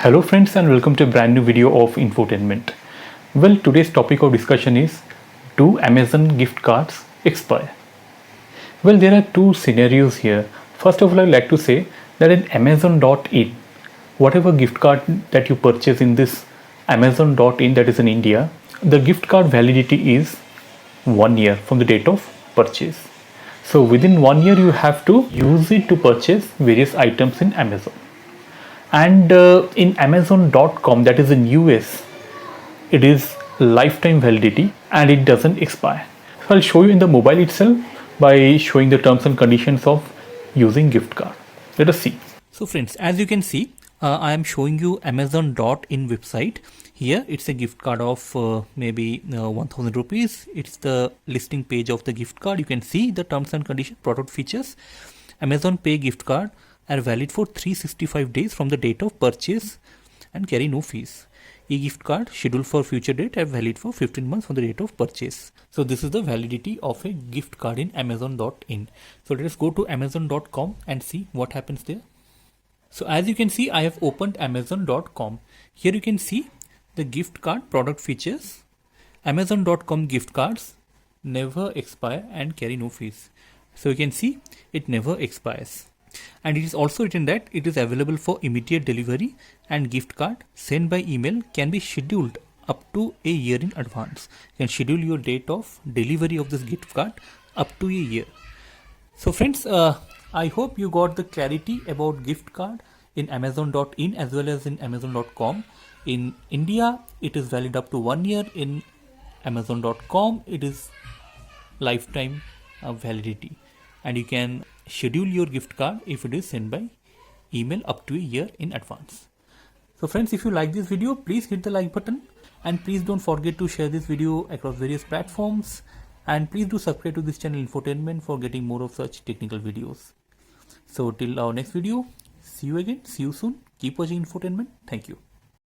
Hello friends and welcome to a brand new video of infotainment. Well, today's topic of discussion is, do Amazon gift cards expire? Well, there are two scenarios here. First of all, I'd like to say that in Amazon.in, whatever gift card that you purchase in this Amazon.in, that is in India, the gift card validity is 1 year from the date of purchase. So within 1 year you have to use it to purchase various items in Amazon. And in Amazon.com, that is in US, it is lifetime validity and it doesn't expire. So I'll show you in the mobile itself by showing the terms and conditions of using gift card. Let us see. So friends, as you can see, I am showing you Amazon.in website. Here it's a gift card of maybe 1000 rupees. It's the listing page of the gift card. You can see the terms and conditions, product features. Amazon Pay gift card are valid for 365 days from the date of purchase and carry no fees. E-gift card scheduled for future date are valid for 15 months from the date of purchase. So this is the validity of a gift card in Amazon.in. So let us go to Amazon.com and see what happens there. So as you can see, I have opened Amazon.com. Here you can see the gift card product features. Amazon.com gift cards never expire and carry no fees. So you can see it never expires. And it is also written that it is available for immediate delivery, and gift card sent by email can be scheduled up to a year in advance. You can schedule your date of delivery of this gift card up to a year. So friends, I hope you got the clarity about gift card in Amazon.in as well as in Amazon.com. In India, it is valid up to 1 year. In Amazon.com, it is lifetime validity, and you can schedule your gift card if it is sent by email up to a year in advance. So friends, if you like this video, please hit the like button, and please don't forget to share this video across various platforms, and please do subscribe to this channel Infotainment for getting more of such technical videos. So till our next video, see you again, see you soon, keep watching Infotainment. Thank you.